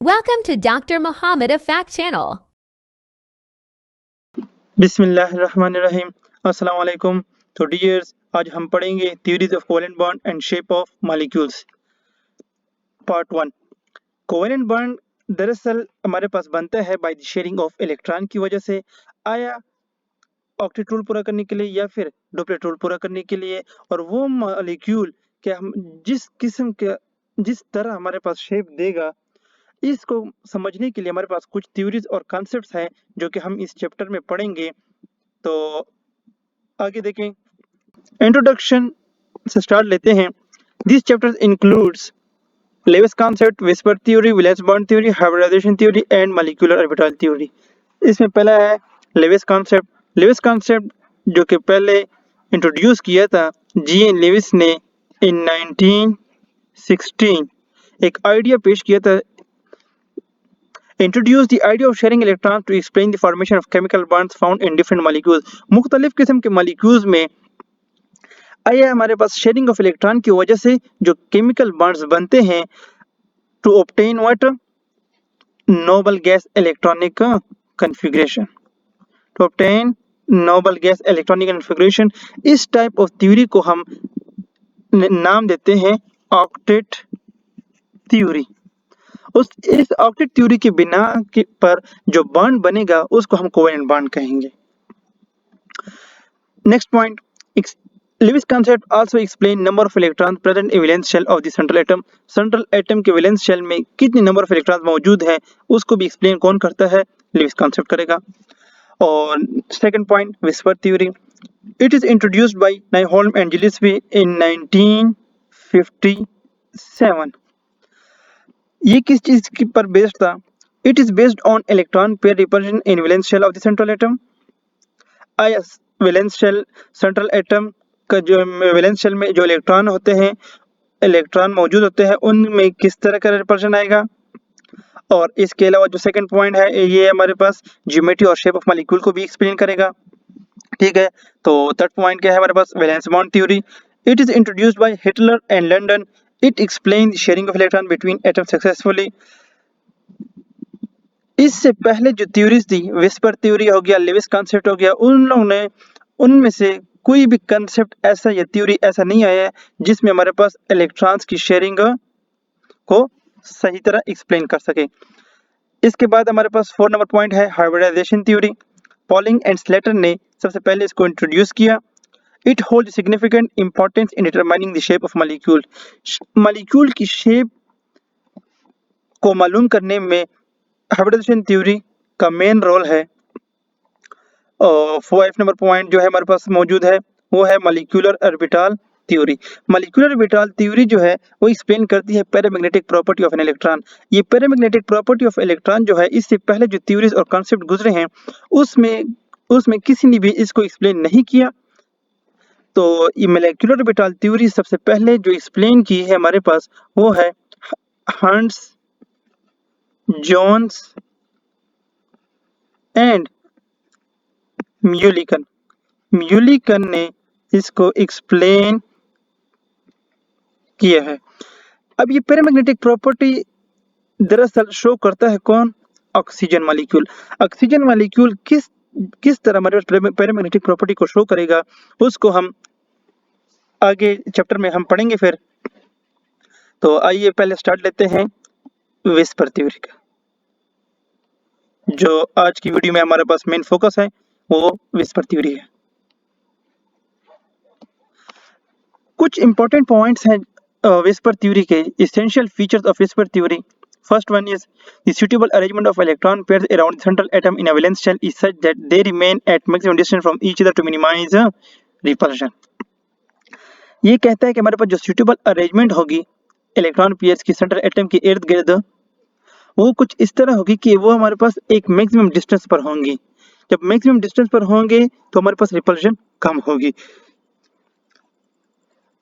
Welcome to Dr. Muhammad of Fact Channel. बिस्मिल्लाहिर्रहमानिर्रहीम। अस्सलाम वालेकुम। तो डियर्स, आज हम पढ़ेंगे theories of covalent bond and shape of molecules. Part 1। Covalent bond दरअसल हमारे पास बनता है by the sharing of electron की वजह से, आया ऑक्टेट रूल पूरा करने के लिए या फिर डुप्लेट रूल पूरा करने के लिए। और वो मॉलिक्यूल के हम जिस तरह हमारे पास शेप देगा, इसको समझने के लिए हमारे पास कुछ थ्योरीज और कॉन्सेप्ट्स हैं जो कि हम इस चैप्टर में पढ़ेंगे। तो आगे देखें। इंट्रोडक्शन से स्टार्ट लेते हैं। This chapter includes Lewis concept, VSEPR theory, valence bond theory, hybridization theory and molecular orbital theory. इसमें पहला है लेविस कॉन्सेप्ट। लेविस कॉन्सेप्ट जो कि पहले इंट्रोड्यूस किया था जी.एन. लेविस ने इन 1916, एक आइडिया पेश किया था। Introduce the idea of sharing electrons to explain the formation of chemical bonds found in different molecules। मुख्तलिफ किस्म के मॉलिक्यूल्स में आया हमारे पास शेयरिंग ऑफ इलेक्ट्रॉन की वजह से जो केमिकल बॉन्ड्स बनते हैं, to obtain what noble gas electronic configuration, to obtain noble gas electronic configuration. इस टाइप ऑफ थ्योरी को हम नाम देते हैं ऑक्टेट थ्योरी। इस ऑक्टेट थ्योरी के बिना पर जो बॉन्ड बनेगा उसको हम कोवेलेंट बॉन्ड कहेंगे। Next point, Lewis concept also explain number of electrons present in valence shell of the central atom। Central atom के वैलेंस शेल में कितने नंबर ऑफ इलेक्ट्रॉन्स मौजूद है उसको भी एक्सप्लेन कौन करता है, लेविस कॉन्सेप्ट करेगा। और second point, VSEPR theory. It is introduced by Nyholm and Gillespie in 1957। ये किस चीज की पर बेस्ड था? It is based on electron pair repulsion in valence shell of the central atom. Valence shell central atom का जो valence shell में जो इलेक्ट्रॉन होते हैं, इलेक्ट्रॉन मौजूद होते हैं, उनमें किस तरह का रिपल्शन आएगा। और इसके अलावा जो सेकंड पॉइंट है, ये हमारे पास ज्योमेट्री और शेप ऑफ मॉलिक्यूल को भी एक्सप्लेन करेगा। ठीक है, तो थर्ड पॉइंट क्या है हमारे पास, valence bond theory. It is introduced by Heitler and London. It explain the sharing of electron between atoms successfully. इससे पहले जो थ्योरीज थी, विस्पर थ्योरी हो गया, लेविस कॉन्सेप्ट हो गया, उन लोगों ने उनमें से कोई भी कंसेप्ट ऐसा या थ्योरी ऐसा नहीं आया है जिसमें हमारे पास इलेक्ट्रॉन्स की शेयरिंग को सही तरह एक्सप्लेन कर सके। इसके बाद हमारे पास 4 नंबर पॉइंट है hybridization theory. Pauling and Slater ने सबसे पहले इसको इंट्रोड्यूस किया। It hold significant importance in determining the shape of molecule. Molecule की शेप को मालूम करने में हाइब्रिडाइजेशन थ्योरी का मेन रोल है। और 5 नंबर पॉइंट जो है हमारे पास मौजूद है वो है molecular orbital theory. Molecular orbital theory जो है वो एक्सप्लेन करती है paramagnetic property of an electron. ये पैरामैग्नेटिक प्रॉपर्टी ऑफ इलेक्ट्रॉन जो है, इससे पहले जो थ्योरीज और कॉन्सेप्ट गुजरे हैं उसमें किसी ने भी इसको एक्सप्लेन नहीं किया। तो ये मॉलिक्यूलर ऑर्बिटल थ्योरी सबसे पहले जो एक्सप्लेन की है हमारे पास वो है हंट्स, जोन्स एंड म्यूलिकन। म्यूलिकन ने इसको एक्सप्लेन किया है। अब ये पैरामैग्नेटिक प्रॉपर्टी दरअसल शो करता है कौन? Oxygen molecule. ऑक्सीजन मॉलिक्यूल किस तरह हमारे पैरामैग्नेटिक प्रॉपर्टी को शो करेगा उसको हम आगे चैप्टर में हम पढ़ेंगे फिर। तो आइए पहले स्टार्ट लेते हैं विस्पर थ्योरी का। जो आज की वीडियो में हमारे पास मेन फोकस है वो विस्पर थ्योरी है। कुछ इंपॉर्टेंट पॉइंट्स हैं विस्पर थ्योरी के, essential features of whisper theory। First one is the suitable arrangement of electron pairs around the central atom in a valence shell is such that they remain at maximum distance from each other to minimize repulsion। ये कहता है कि हमारे पास जो suitable arrangement होगी electron pairs की central atom के इर्द गिर्द, वो कुछ इस तरह होगी कि वो हमारे पास एक मैक्सिमम डिस्टेंस पर होंगी। जब मैक्सिमम डिस्टेंस पर होंगे तो हमारे पास रिपल्शन कम होगी।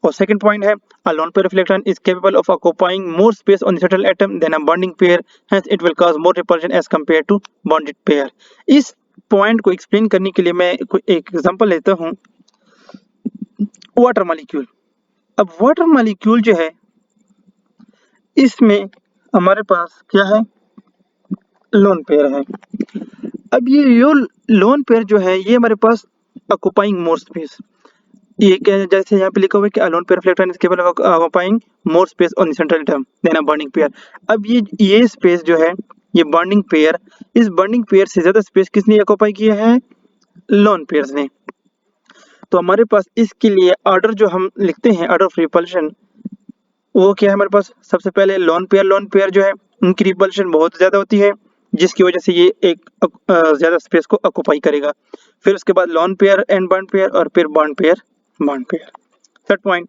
और सेकंड पॉइंट है a lone pair of electron is capable of occupying more space on the central atom than a bonding pair, hence it will cause more repulsion as compared to bonded pair। इस point को explain करने के लिए मैं एक example लेता हूं, water molecule. अब वाटर मॉलिक्यूल जो है इसमें हमारे पास क्या है, लोन पेयर है। अब ये लोन पेयर जो है ये हमारे पास ऑक्युपाइंग मोर स्पेस, ये क्या है, जैसे यहाँ पे लिखा हुआ है कि lone pair of electron is capable of occupying more space on the central atom than a bonding pair. अब ये स्पेस जो है, ये बॉन्डिंग पेयर, इस बॉन्डिंग पेयर से ज्यादा स्पेस किसने ऑक्युपाई किया है? लोन पेयर्स ने। तो हमारे पास इसके लिए ऑर्डर जो हम लिखते हैं, ऑर्डर ऑफ रिपल्शन, वो क्या है हमारे पास? सबसे पहले लोन पेयर जो है उनकी रिपल्शन बहुत ज्यादा होती है, जिसकी वजह से ये एक ज्यादा स्पेस को ऑक्युपाई करेगा। फिर उसके बाद lone pair and bond pair, और फिर bond pair. Third point,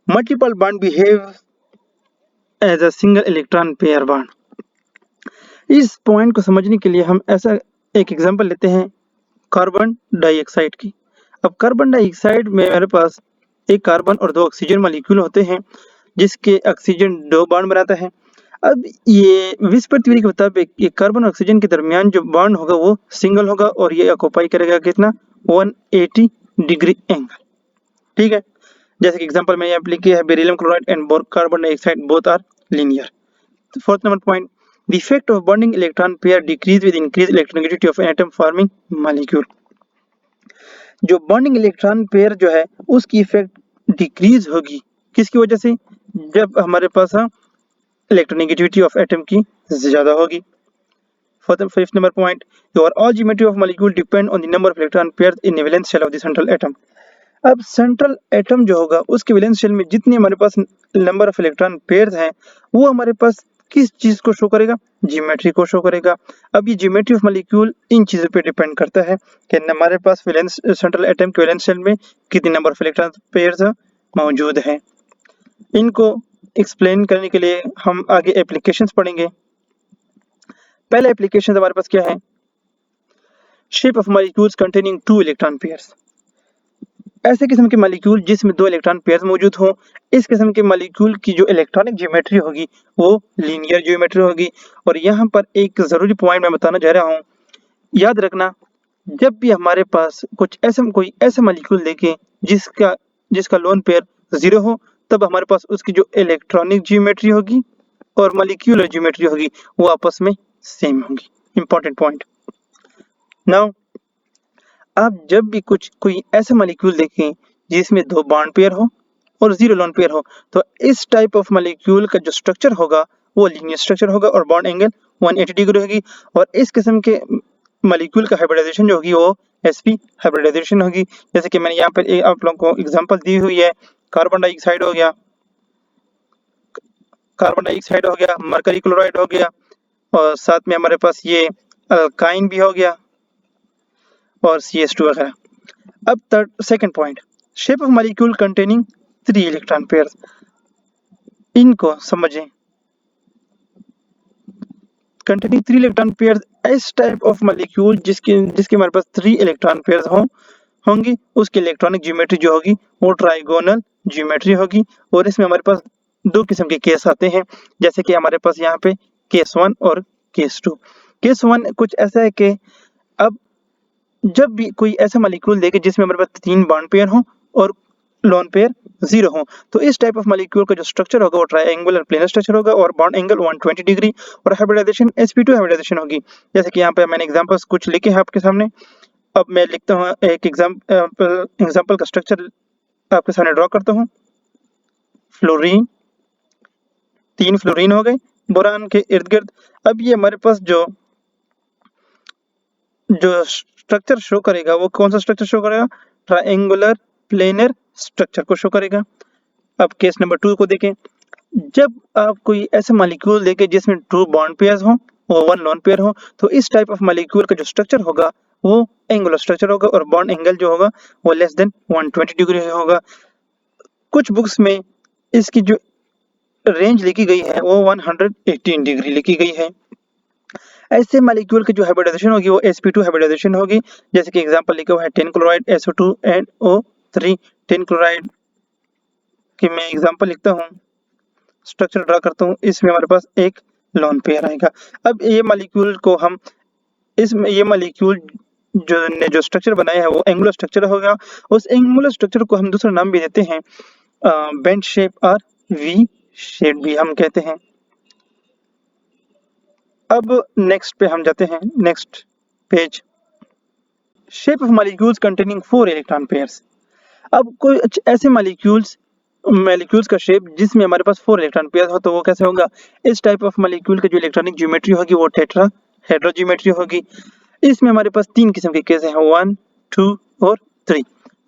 multiple bond behave as a single electron pair bond. इस पॉइंट को समझने के लिए हम ऐसा एक एग्जांपल लेते हैं कार्बन डाइऑक्साइड की। अब कार्बन डाइऑक्साइड में हमारे पास एक कार्बन और दो ऑक्सीजन मॉलिक्यूल होते हैं, जिसके ऑक्सीजन दो बॉन्ड बनाता है। अब ये विस्पर थ्योरी के मुताबिक ये कार्बन और ऑक्सीजन के दरमियान जो बॉन्ड होगा वो सिंगल होगा, और ये ऑक्युपाई करेगा कितना? 180 डिग्री एंगल। ठीक है, जैसे कि एग्जांपल में यहाँ पे लिखी है beryllium chloride and carbon dioxide both are linear. Fourth number point, the effect of bonding electron pair decrease with increased electronegativity of an atom forming molecule। जो बॉन्डिंग इलेक्ट्रॉन पेयर जो है उसकी इफेक्ट डिक्रीज होगी, किसकी वजह से? जब हमारे पास इलेक्ट्रोनेगेटिविटी ऑफ एटम की ज्यादा होगी। Fifth number point, overall geometry of molecule depend on the number of electron pair in valence shell of the central atom. अब सेंट्रल एटम जो होगा उसके वैलेंस शेल में जितने हमारे पास नंबर ऑफ इलेक्ट्रॉन पेयर्स हैं, वो हमारे पास किस चीज को शो करेगा? ज्योमेट्री को शो करेगा। अब ये ज्योमेट्री ऑफ मॉलिक्यूल इन चीजों पे डिपेंड करता है कि हमारे पास वैलेंस सेंट्रल एटम के वैलेंस शेल में कितने नंबर ऑफ इलेक्ट्रॉन पेयर्स मौजूद हैं। इनको एक्सप्लेन करने के लिए हम आगे एप्लीकेशंस पढ़ेंगे। पहला एप्लीकेशन हमारे पास क्या है? Shape of molecules containing two electron pairs. ऐसे किस्म के मॉलिक्यूल जिसमें दो इलेक्ट्रॉन पेयर्स मौजूद हों, इस किस्म के मॉलिक्यूल की जो इलेक्ट्रॉनिक ज्योमेट्री होगी वो लीनियर ज्योमेट्री होगी। और यहाँ पर एक जरूरी पॉइंट मैं बताना चाह रहा हूँ, याद रखना, जब भी हमारे पास कोई ऐसा मॉलिक्यूल देखें जिसका लोन पेयर 0 हो, तब हमारे पास उसकी जो इलेक्ट्रॉनिक ज्योमेट्री होगी और मॉलिक्यूलर ज्योमेट्री होगी वो आपस में सेम होंगी। Important point. नाउ आप जब भी कोई ऐसा मॉलिक्यूल देखें जिसमें दो बॉन्ड पेयर हो और 0 लोन पेयर हो, तो इस टाइप ऑफ मॉलिक्यूल का जो स्ट्रक्चर होगा वो लीनियर स्ट्रक्चर होगा और बॉन्ड एंगल 180 डिग्री होगी। और इस किस्म के मॉलिक्यूल का हाइब्रिडाइजेशन जो होगी वो sp हाइब्रिडाइजेशन होगी। जैसे कि मैंने यहाँ पर आप लोगों को एग्जांपल दी हुई है, कार्बन डाइऑक्साइड हो गया, मरकरी क्लोराइड हो गया, और साथ में हमारे पास ये अल्काइन भी हो गया, और CH2 वगैरह। अब second point, shape of molecule containing 3 electron pairs. इनको समझें। कंटेनिंग 3 इलेक्ट्रॉन पेयर्स, इस टाइप ऑफ मॉलिक्यूल जिसके हमारे पास 3 इलेक्ट्रॉन पेयर्स होंगी, उसकी इलेक्ट्रॉनिक ज्योमेट्री जो होगी वो ट्राइगोनल ज्योमेट्री होगी। और इसमें हमारे पास दो किस्म के केस आते हैं, जैसे कि हमारे पास यहाँ पे केस 1 और केस 2। केस 1 कुछ ऐसा है कि अब जब भी कोई ऐसा मॉलिक्यूल देखे जिसमें हमारे पास 3 बॉन्ड पेयर हो और लोन पेयर 0 हो, तो इस टाइप ऑफ मॉलिक्यूल का जो स्ट्रक्चर होगा वो ट्रायंगुलर प्लेनर स्ट्रक्चर होगा और बॉन्ड एंगल 120 डिग्री, और हाइब्रिडाइजेशन sp2 हाइब्रिडाइजेशन होगी। जैसे कि यहाँ पे मैंने एग्जांपल्स कुछ लिखे हैं आपके सामने। अब मैं लिखता हूँ एक एग्जांपल का स्ट्रक्चर आपके सामने ड्रॉ करता हूँ। फ्लोरीन, 3 फ्लोरीन हो गए बोरान के इर्द गिर्द। अब ये हमारे पास जो स्ट्रक्चर शो करेगा वो कौन सा स्ट्रक्चर शो करेगा? ट्रायंगुलर प्लेनर स्ट्रक्चर को शो करेगा। अब केस नंबर 2 को देखें। जब आप कोई ऐसा मॉलिक्यूल देखें जिसमें 2 बॉन्ड पेयर्स हो और 1 लोन पेयर हो, तो इस टाइप ऑफ मॉलिक्यूल का जो स्ट्रक्चर होगा वो एंगुलर स्ट्रक्चर होगा और बॉन्ड एंगल जो होगा वो लेस देन 120 डिग्री होगा। कुछ बुक्स में इसकी जो रेंज लिखी गई है वो 118 डिग्री लिखी गई है। ऐसे मॉलिक्यूल की जो हाइब्रिडाइजेशन होगी वो sp2 हाइब्रिडाइजेशन होगी। जैसे कि एग्जांपल लिखा हुआ है 10 chloride SO2 and O3। 10 chloride की मैं एग्जांपल लिखता हूँ, स्ट्रक्चर ड्रा करता हूँ। इसमें हमारे पास एक लोन पेयर आएगा। अब ये मॉलिक्यूल को हम ये मॉलिक्यूल जो स्ट्रक्चर बनाया है वो एंगुलर स्ट्रक्चर होगा। उस एंगुलर स्ट्रक्चर को हम दूसरा नाम भी देते हैं बेंड शेप और वी शेप भी हम कहते हैं। अब नेक्स्ट पे हम जाते हैं, next page, shape of molecules containing 4 electron pairs. अब कोई ऐसे मॉलिक्यूल्स का शेप जिसमें हमारे पास 4 इलेक्ट्रॉन पेयर हो तो वो कैसे होगा? इस टाइप ऑफ मॉलिक्यूल की जो इलेक्ट्रॉनिक ज्योमेट्री होगी वो टेट्राहेड्रल ज्योमेट्री होगी। इसमें हमारे पास 3 किस्म के केस हैं, 1, 2 और 3।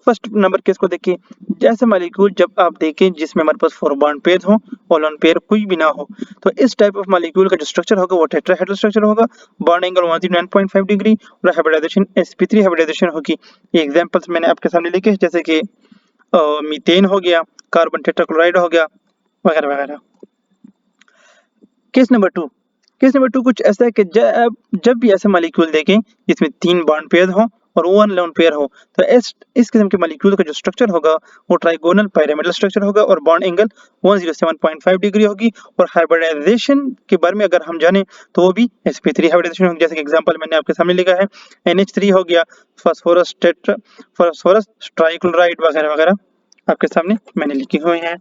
फर्स्ट नंबर केस को देखिए, जैसे मॉलिक्यूल जब आप देखें जिसमें हमारे पास 4 बॉन्ड पेयर हो और लोन पेयर कोई भी ना हो, तो इस टाइप ऑफ मॉलिक्यूल का जो स्ट्रक्चर होगा वो टेट्राहेड्रल स्ट्रक्चर होगा। बॉन्ड एंगल 109.5 डिग्री और हाइब्रिडाइजेशन sp3 हाइब्रिडाइजेशन होगी। ये एग्जांपल्स मैंने आपके सामने लिखे हैं, जैसे कि मीथेन हो गया, कार्बन टेट्राक्लोराइड हो गया, वगैरह वगैरह। केस नंबर 2 कुछ ऐसा है कि जब भी ऐसे मॉलिक्यूल देखें जिसमें 3 बॉन्ड पेयर हो और 1 लोन पेयर हो, तो इस किस्म के मॉलिक्यूल का जो स्ट्रक्चर होगा वो ट्राइगोनल पिरामिडल स्ट्रक्चर होगा और बॉन्ड एंगल 107.5 डिग्री होगी। और हाइब्रिडाइजेशन के बारे में अगर हम जाने तो वो भी sp3 हाइब्रिडाइजेशन होगी। जैसे कि एग्जांपल मैंने आपके सामने लिखा है, NH3 हो गया, फास्फोरस ट्राइक्लोराइड वगैरह वगैरह आपके सामने मैंने लिखे हुए हैं।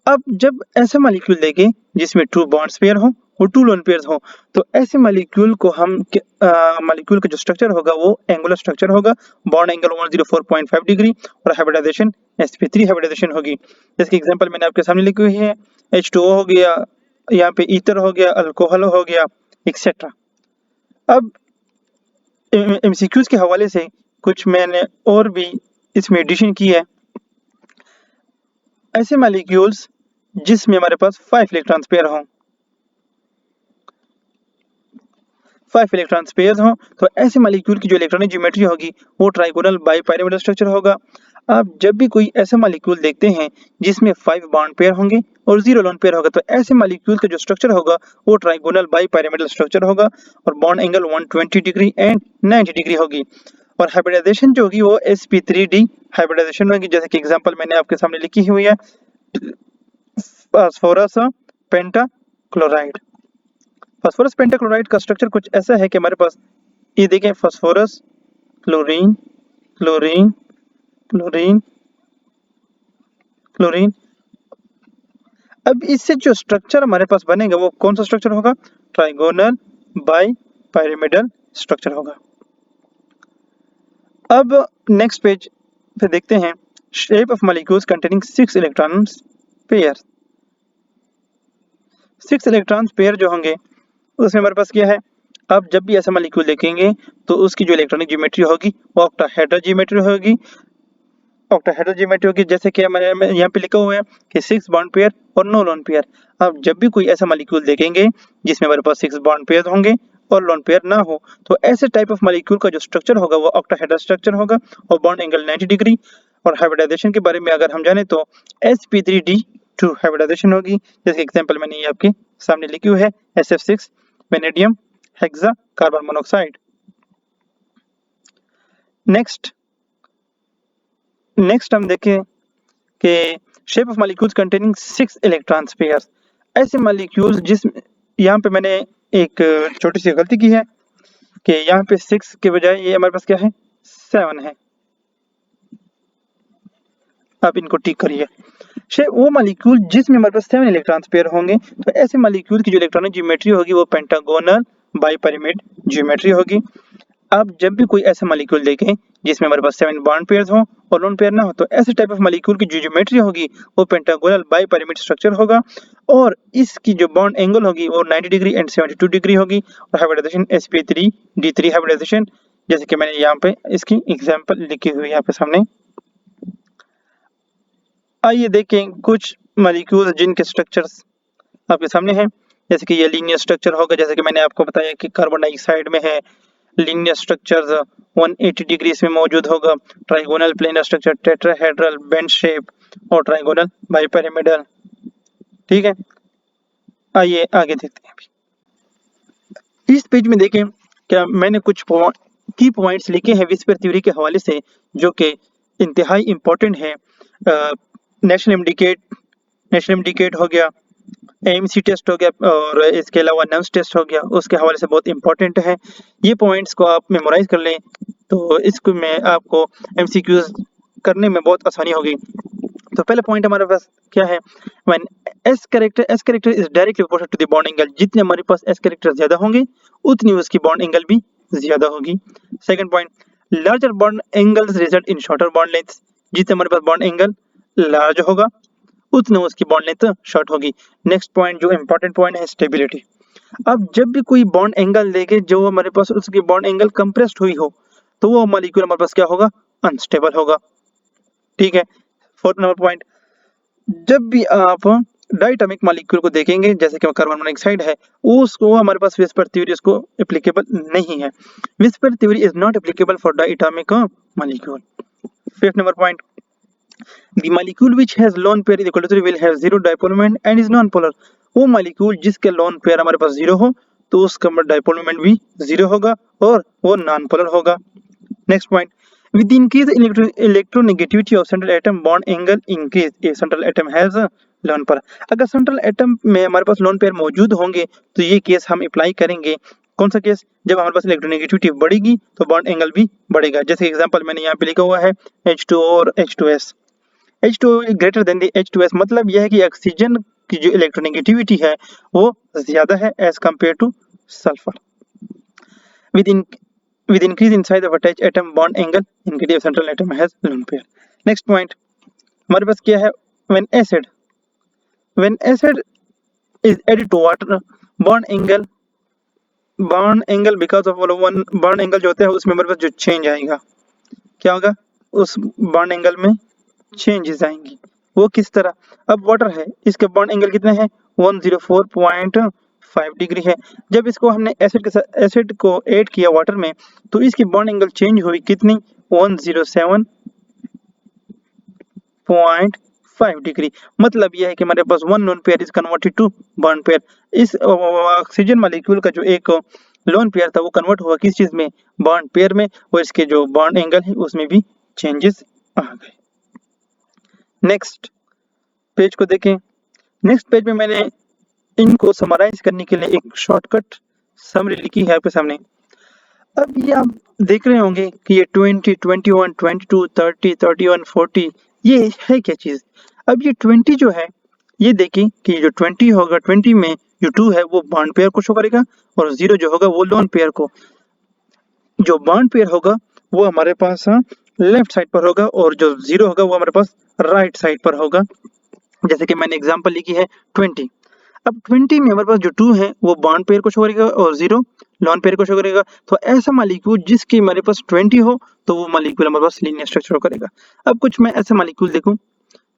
अब जब ऐसा मॉलिक्यूल देखें जिसमें 2 बॉन्ड्स पेयर हो और 2 लोन पेयर्स हो, तो ऐसे मॉलिक्यूल को हम मॉलिक्यूल का जो स्ट्रक्चर होगा वो एंगुलर स्ट्रक्चर होगा। बॉन्ड एंगल 104.5 डिग्री और हाइब्रिडाइजेशन sp3 हाइब्रिडाइजेशन होगी। जैसे कि एग्जांपल मैंने आपके सामने लिखी हुई है, H2O हो गया, यहाँ पे ईथर हो गया, अल्कोहल हो गया, एक्सेट्रा। अब MCQs के हवाले से कुछ मैंने और भी इसमें एडिशन की है। ऐसे मॉलिक्यूल्स जिसमें हमारे पास 5 इलेक्ट्रॉन्स पेयर हों, 5 इलेक्ट्रॉन्स पेयर हों, तो ऐसे मॉलिक्यूल की जो इलेक्ट्रॉनिक ज्योमेट्री होगी वो ट्राइगोनल बाइपिरामिडल स्ट्रक्चर होगा। आप जब भी कोई ऐसा मॉलिक्यूल देखते हैं जिसमें 5 बॉन्ड पेयर होंगे और 0 लोन पेयर होगा, तो ऐसे मॉलिक्यूल का जो स्ट्रक्चर होगा वो ट्राइगोनल बाइपिरामिडल स्ट्रक्चर होगा और bond angle 120 degree and 90 degree होगी। और हाइब्रिडाइजेशन जो होगी वो sp3d हाइब्रिडाइजेशन होगी। जैसे कि एग्जांपल मैंने आपके सामने लिखी हुई है, फास्फोरस पेंटाक्लोराइड। फास्फोरस पेंटाक्लोराइड का स्ट्रक्चर कुछ ऐसा है कि हमारे पास ये देखें, phosphorus, chlorine, chlorine, chlorine, chlorine. अब इससे जो स्ट्रक्चर हमारे पास बनेगा वो कौन सा स्ट्रक्चर होगा? ट्राइगोनल बाइपिरामिडल स्ट्रक्चर होगा। अब नेक्स्ट पेज पे देखते हैं, shape of molecules containing 6 electrons pair. 6 electrons pair जो होंगे उसमें हमारे पास क्या है? आप जब भी ऐसा मॉलिक्यूल देखेंगे तो उसकी जो इलेक्ट्रॉनिक ज्योमेट्री होगी वो ऑक्टाहेड्रल ज्योमेट्री होगी। ऑक्टाहेड्रल ज्योमेट्री होगी, जैसे कि मैंने यहाँ पे लिखा हुआ है कि 6 बॉन्ड पेयर और नो लोन पेयर। आप जब भी कोई ऐसा मॉलिक्यूल देखेंगे जिसमें हमारे पास 6 बॉन्ड पेयर होंगे और लोन पेयर ना हो, तो ऐसे टाइप ऑफ मॉलिक्यूल का जो स्ट्रक्चर होगा वो ऑक्टाहेड्रल स्ट्रक्चर होगा और बॉन्ड एंगल 90 डिग्री। और हाइब्रिडाइजेशन के बारे में अगर हम जाने तो sp3d2 हाइब्रिडाइजेशन होगी। जैसे एग्जांपल मैंने ये आपके सामने लिखी हुई है, SF6 vanadium hexa carbon monoxide. Next हम देखें कि shape of molecules containing 6 electrons pairs. ऐसे मॉलिक्यूल्स जिस यहाँ पे मैंने एक छोटी सी गलती की है कि यहाँ पे 6 के बजाय ये हमारे पास क्या है, 7 है। आप इनको टिक करिए। वो मॉलिक्यूल जिसमें हमारे पास 7 इलेक्ट्रॉन्स पेयर होंगे, तो ऐसे मॉलिक्यूल की जो इलेक्ट्रॉनिक ज्योमेट्री होगी वो पेंटागोनल बाइपिरामिड ज्योमेट्री होगी। आप जब भी कोई ऐसा मॉलिक्यूल देखें जिसमें हमारे पास 7 बॉन्ड पेयर्स हो और लोन पेयर ना हो, तो ऐसे टाइप ऑफ मॉलिक्यूल की जो ज्योमेट्री होगी वो पेंटागोनल बाइपिरामिड स्ट्रक्चर होगा और इसकी जो बॉन्ड एंगल होगी वो 90 डिग्री एंड 72 डिग्री होगी। और हाइब्रिडाइजेशन sp3d3 हाइब्रिडाइजेशन, जैसे कि मैंने यहाँ पे इसकी एग्जांपल लिखी हुई है आपके सामने। आइए देखें कुछ मॉलिक्यूल जिनके स्ट्रक्चर्स आपके सामने हैं। जैसे कि ये लीनियर स्ट्रक्चर होगा, जैसे कि मैंने आपको बताया कि कार्बन डाइऑक्साइड में है लीनियर स्ट्रक्चर्स 180 डिग्री में मौजूद होगा। Trigonal planar structure, tetrahedral, bend shape और ट्राइगोनल बाइपिरामिडल। ठीक है, आइए आगे देखते हैं। अभी इस पेज में देखें, क्या मैंने कुछ की पॉइंट्स लिखे हैं विस्पर थ्योरी के हवाले से जो कि इंतहाई इम्पोर्टेंट है। नेशनल इंडिकेट हो गया, AMC टेस्ट हो गया और इसके अलावा नम्स टेस्ट हो गया, उसके हवाले से बहुत इंपॉर्टेंट है। ये पॉइंट्स को आप मेमोराइज कर लें तो इसको मैं आपको MCQs करने में बहुत आसानी होगी। तो पहला पॉइंट हमारे पास क्या है, when S character is directly proportional to the bond angle, जितने हमारे पास एस कैरेक्टर ज्यादा होंगे उतनी उसकी बॉन्ड एंगल भी ज्यादा होगी। Second point, larger bond angles result in shorter bond length, जितने हमारे पास बॉन्ड एंगल लार्ज होगा उतने उसकी बॉन्ड लेंथ शॉर्ट होगी। नेक्स्ट पॉइंट जो इंपॉर्टेंट पॉइंट है, स्टेबिलिटी। अब जब भी कोई बॉन्ड एंगल देखे जो हमारे पास उसकी बॉन्ड एंगल कंप्रेस्ड हुई हो तो वो मॉलिक्यूल हमारे पास क्या होगा, अनस्टेबल होगा। ठीक है। फोर्थ नंबर पॉइंट, जब भी आप डायटोमिक मॉलिक्यूल को देखेंगे जैसे कि कार्बन मोनोऑक्साइड है, उसको हमारे पास विस्पर थ्योरी उसको एप्लीकेबल नहीं है। Whisper theory is not applicable for diatomic molecule. Fifth number point, the molecule which has lone pair is equal to 3 will have zero dipole moment and is non-polar। वो molecule जिसके lone pair हमारे पास zero हो तो उसका dipole moment भी zero होगा और वो नॉन पोलर होगा। Next point, with the increased electronegativity of central atom bond angle increase if central atom has a lone pair। अगर सेंट्रल एटम में हमारे पास लोन पेयर मौजूद होंगे तो ये केस हम अप्लाई करेंगे। कौन सा केस, जब हमारे पास इलेक्ट्रोनेगेटिविटी बढ़ेगी तो बॉन्ड एंगल भी बढ़ेगा। जैसे एग्जांपल मैंने यहाँ पे लिखा हुआ है H2O और H2S। H2O greater than the H2S मतलब यह है कि ऑक्सीजन की जो इलेक्ट्रोनेगेटिविटी है वो ज्यादा है as compare to sulphur. With increase in size of attached atom bond angle increase if central atom has lone pair। Next point हमारे पास क्या है, when acid is added to water bond angle because of one bond angle जो होता है उसमें हमारे पास जो चेंज आएगा क्या होगा, उस बॉन्ड एंगल में चेंजेस आएंगी। वो किस तरह, अब वाटर है इसके बॉन्ड एंगल कितने हैं 104.5 डिग्री है। जब इसको हमने एसिड को ऐड किया वाटर में तो इसकी बॉन्ड एंगल चेंज हुई कितनी 107.5 डिग्री। मतलब यह है कि हमारे पास one lone pair is converted to bond pair. इस ऑक्सीजन मॉलिक्यूल का जो एक लोन पेयर था वो कन्वर्ट हुआ किस चीज में, बॉन्ड पेयर में, और इसके जो बॉन्ड एंगल है उसमें भी चेंजेस आ गए। नेक्स्ट पेज को देखें। नेक्स्ट पेज में मैंने इनको समराइज करने के लिए एक शॉर्टकट समरी लिखी है आपके सामने। अब ये आप देख रहे होंगे कि ये 20, 21, 22, 30, 31, 40 ये है क्या चीज। अब ये 20 जो है ये देखिए कि जो 20 होगा 20 में जो 2 है वो बॉन्ड पेयर को शो करेगा और 0 जो होगा वो लोन पेयर को। जो बॉन्ड पेयर होगा वो हमारे पास लेफ्ट साइड पर होगा और जो 0 होगा वो हमारे पास राइट साइड पर होगा। जैसे कि मैंने एग्जांपल लिखी है 20। अब 20 में हमारे पास जो 2 है वो बॉन्ड पेयर को शो करेगा और 0 लोन पेयर को शो करेगा। तो ऐसा मॉलिक्यूल जिसकी हमारे पास 20 हो तो वो मॉलिक्यूल हमारे पास लीनियर स्ट्रक्चर शो करेगा। अब कुछ मैं ऐसे मॉलिक्यूल देखूं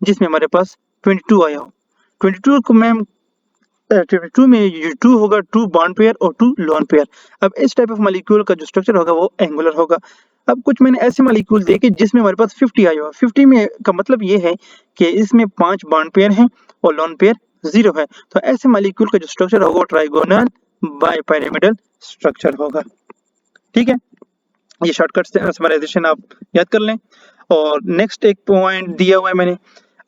जिसमें हमारे पास 22 आया हो, 22 को मैं 22 में जो 2 होगा 2 बॉन्ड पेयर और 2 लोन पेयर। अब इस टाइप ऑफ मॉलिक्यूल का जो स्ट्रक्चर होगा वो एंगुलर होगा। अब कुछ मैंने ऐसे मॉलिक्यूल देखे जिसमें हमारे पास 50 आया हुआ। 50 में का मतलब ये है कि इसमें 5 बॉन्ड पेयर हैं और लोन पेयर 0 है। तो ऐसे मॉलिक्यूल का जो स्ट्रक्चर होगा वो ट्राइगोनल बाइपिरामिडल स्ट्रक्चर होगा। ठीक है, ये शॉर्टकट से समराइजेशन आप याद कर लें। और नेक्स्ट एक पॉइंट दिया हुआ है मैंने,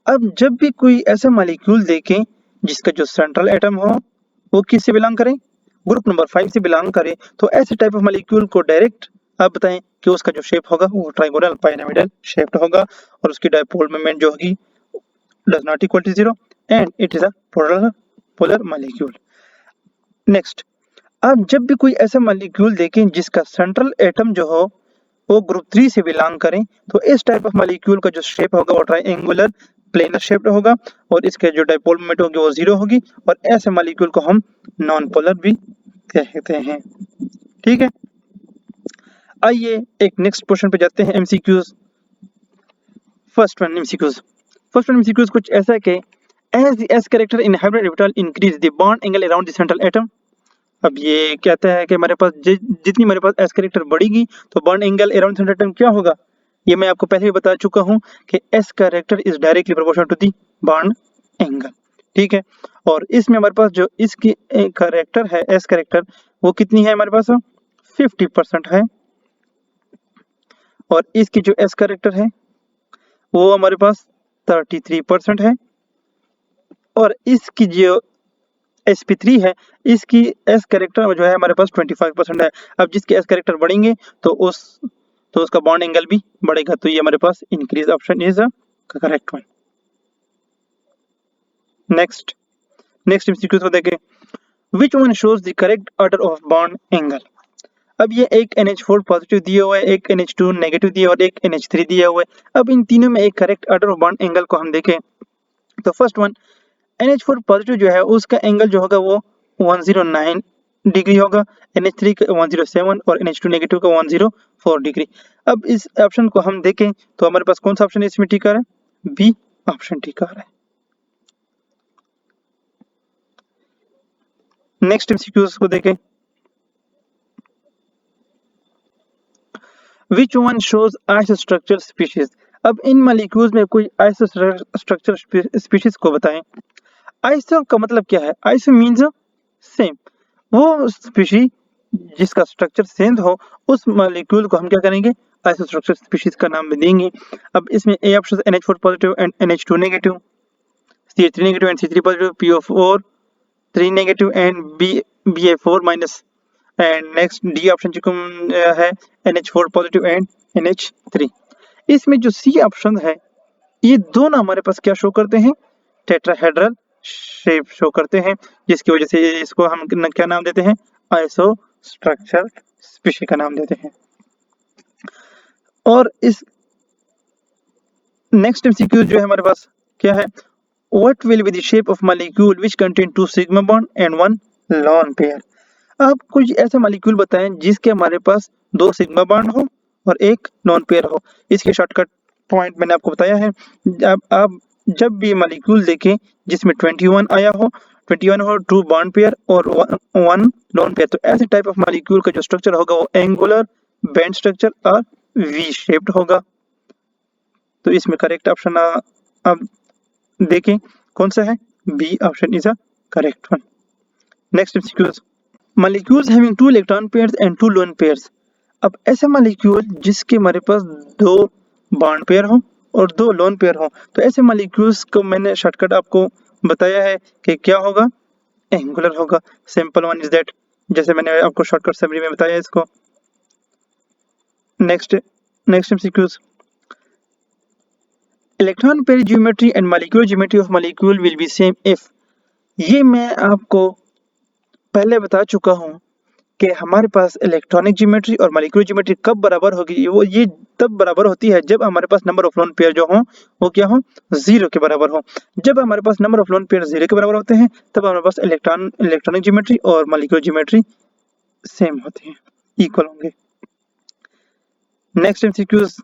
अब जब भी कोई ऐसा मॉलिक्यूल देखें जिसका जो सेंट्रल एटम हो वो किस से बिलोंग करे, ग्रुप नंबर 5 से बिलोंग करे, तो ऐसे टाइप ऑफ मॉलिक्यूल को डायरेक्ट आप बताएं कि उसका जो शेप होगा वो ट्राइगोनल पिरामिडल शेप्ड होगा और उसकी डायपोल मोमेंट जो होगी does not equal to 0 and it is a polar molecule. Next, अब जब भी कोई ऐसा मॉलिक्यूल देखें जिसका सेंट्रल एटम जो हो वो ग्रुप 3 से बिलोंग करें तो इस टाइप ऑफ मॉलिक्यूल का जो शेप होगा वो ट्रायंगुलर प्लेनर शेप्ड होगा और इसके जो डायपोल मोमेंट होगी वो 0 होगी और ऐसे मॉलिक्यूल को हम नॉन पोलर भी कहते हैं। ठीक है, आइए एक नेक्स्ट क्वेश्चन पे जाते हैं, एमसीक्यूज। फर्स्ट वन एमसीक्यूज कुछ ऐसा है कि as the S character in hybrid orbital increase the bond angle around the central atom. अब ये कहता है कि हमारे पास जितनी हमारे पास एस कैरेक्टर बढ़ेगी तो bond angle around central atom क्या होगा। ये मैं आपको पहले ही बता चुका हूं कि S character is directly proportional to the bond angle. ठीक है, और इसमें हमारे पास जो इसकी कैरेक्टर है एस कैरेक्टर वो कितनी है हमारे पास 50% है और इसकी जो एस कैरेक्टर है वो हमारे पास 33% है और इसकी जो sp3 है इसकी एस कैरेक्टर जो है हमारे पास 25% है। अब जिसके एस कैरेक्टर बढ़ेंगे तो उसका बॉन्ड एंगल भी बढ़ेगा। तो ये हमारे पास increase option is correct one. Next MCQ को देखें, which one shows the correct order of bond angle. अब ये एक NH4 पॉजिटिव दिया हुआ है, एक NH2 नेगेटिव दिया हुआ है और एक NH3 दिया हुआ है। अब इन तीनों में एक correct order of bond angle को हम देखें तो फर्स्ट वन NH4 पॉजिटिव जो है उसका एंगल जो होगा वो 109 डिग्री होगा, NH3 का 107 और NH2 नेगेटिव का 104 डिग्री। अब इस ऑप्शन को हम देखें तो हमारे पास कौन सा ऑप्शन इसमें ठीक आ रहा है, बी ऑप्शन ठीक आ रहा है। नेक्स्ट MCQs को देखें, विच वन शोज आइसोस्ट्रक्चरल स्पीशीज। अब इन मॉलिक्यूल्स में कोई आइसोस्ट्रक्चरल स्पीशीज को बताएं। आइसो का मतलब क्या है, आइसो मीन्स सेम, वो स्पीशी जिसका स्ट्रक्चर सेम हो उस मॉलिक्यूल को हम क्या करेंगे, आइसोस्ट्रक्चरल स्पीशीज का नाम देंगे। अब इसमें A option NH4 positive and NH2 negative, CH3 negative and C3 positive, PO4 3 negative and BA4 minus and next D option जो है NH4 पॉजिटिव एंड NH3। इसमें जो सी ऑप्शन है ये दोनों हमारे पास क्या शो करते हैं, टेट्राहेड्रल शेप शो करते हैं, जिसकी वजह से इसको हम क्या नाम देते हैं, आइसोस्ट्रक्चरल स्पीशीज का नाम देते हैं। और इस नेक्स्ट MCQ जो है हमारे पास क्या है, what will be the shape of molecule which contain 2 sigma bond and 1 lone pair. आप कुछ ऐसे मॉलिक्यूल बताएं जिसके हमारे पास 2 सिग्मा बॉन्ड हो और एक नॉन पेयर हो। इसके शॉर्टकट पॉइंट मैंने आपको बताया है। आप जब भी मॉलिक्यूल देखें जिसमें 21 आया हो, 2 बॉन्ड पेयर और 1 लोन पेयर, तो ऐसे टाइप ऑफ मॉलिक्यूल का जो स्ट्रक्चर होगा वो एंगुलर, बैंड स्ट्रक्चर और वी शेप्ड होगा। तो इसमें करेक्ट ऑप्शन अब देखें कौन सा है, B option is a correct one. Next MCQs, molecules having 2 electron pairs and 2 lone pairs. अब ऐसे मॉलिक्यूल जिसके हमारे पास 2 बॉन्ड पेयर हो और 2 लोन पेयर हो, तो ऐसे मॉलिक्यूल्स को मैंने शॉर्टकट आपको बताया है कि क्या होगा, एंगुलर होगा। सिंपल वन इज दैट, जैसे मैंने आपको शॉर्टकट समरी में बताया इसको। Next MCQs, electron pair geometry and molecular geometry of molecule will be same if. ये मैं आपको पहले बता चुका हूं कि हमारे पास इलेक्ट्रॉनिक ज्योमेट्री और मॉलिक्यूलर ज्योमेट्री कब बराबर होगी, वो ये तब बराबर होती है जब हमारे पास नंबर ऑफ लोन पेयर जो हो वो क्या हो, 0 के बराबर हो। जब हमारे पास नंबर ऑफ लोन पेयर 0 के बराबर होते हैं तब हमारे पास इलेक्ट्रॉनिक ज्योमेट्री और मॉलिक्यूलर ज्योमेट्री सेम होती है, इक्वल होंगे। Next MCQs,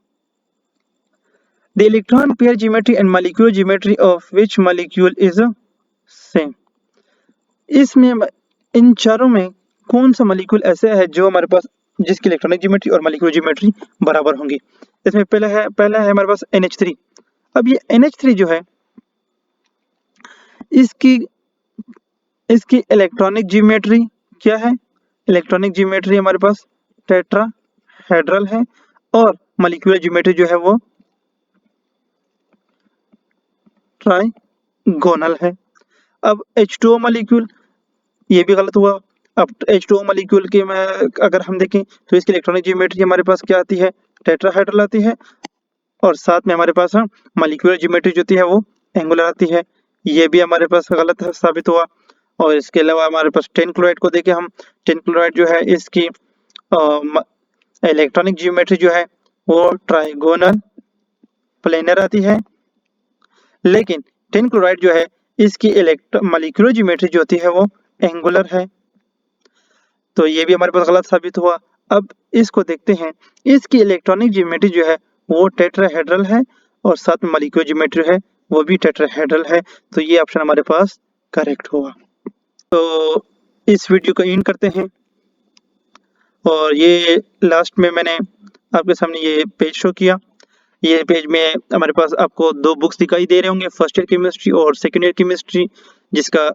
the electron pair geometry and molecular geometry of which molecule is same. इसमें इन चारों में कौन सा मॉलिक्यूल ऐसा है जो हमारे पास जिसकी इलेक्ट्रॉनिक ज्योमेट्री और मॉलिक्यूलर ज्योमेट्री बराबर होंगी। इसमें पहला है हमारे पास NH3। अब ये NH3 जो है इसकी इलेक्ट्रॉनिक ज्योमेट्री क्या है, इलेक्ट्रॉनिक ज्योमेट्री हमारे पास टेट्राहेड्रल है और मॉलिक्यूलर ज्योमेट्री जो है वो ट्राइगोनल है। अब H2O मॉलिक्यूल, ये भी गलत हुआ। अब H2O मॉलिक्यूल के में अगर हम देखें तो इसकी इलेक्ट्रॉनिक ज्योमेट्री हमारे पास क्या आती है, टेट्राहेड्रल आती है और साथ में हमारे पास मॉलिक्यूलर ज्योमेट्री जो होती है वो एंगुलर आती है। ये भी हमारे पास गलत साबित हुआ। और इसके अलावा हमारे पास टिन क्लोराइड को देखें हम, टिन क्लोराइड जो है इसकी इलेक्ट्रॉनिक ज्योमेट्री जो है वो ट्राइगोनल प्लेनर आती है, लेकिन टिन क्लोराइड जो है इसकी मॉलिक्यूलर ज्योमेट्री जो होती है वो एंगुलर है। तो ये भी हमारे पास गलत साबित हुआ। अब इसको देखते हैं, इसकी इलेक्ट्रॉनिक ज्योमेट्री जो है वो टेट्राहेड्रल है और साथ में मॉलिक्यूलर ज्योमेट्री है वो भी टेट्राहेड्रल है, तो ये ऑप्शन हमारे पास करेक्ट हुआ। तो इस वीडियो को एंड करते हैं और ये लास्ट में मैंने आपके सामने ये पेज शो किया। ये पेज में हमारे पास आपको 2 बुक्स दिखाई दे रहे होंगे, फर्स्ट ईयर केमिस्ट्री और सेकेंड ईयर केमिस्ट्री, जिसका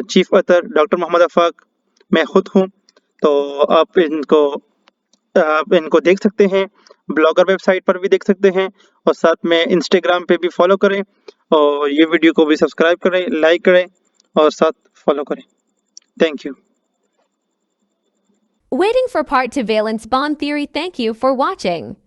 चीफ ऑथर डॉक्टर मोहम्मद आफाक मैं खुद हूँ। तो आप इनको देख सकते हैं, ब्लॉगर वेबसाइट पर भी देख सकते हैं और साथ में इंस्टाग्राम पे भी फॉलो करें और ये वीडियो को भी सब्सक्राइब करें, लाइक करें और साथ फॉलो करें। Thank you. Waiting for part 2 valence bond theory. Thank you for watching.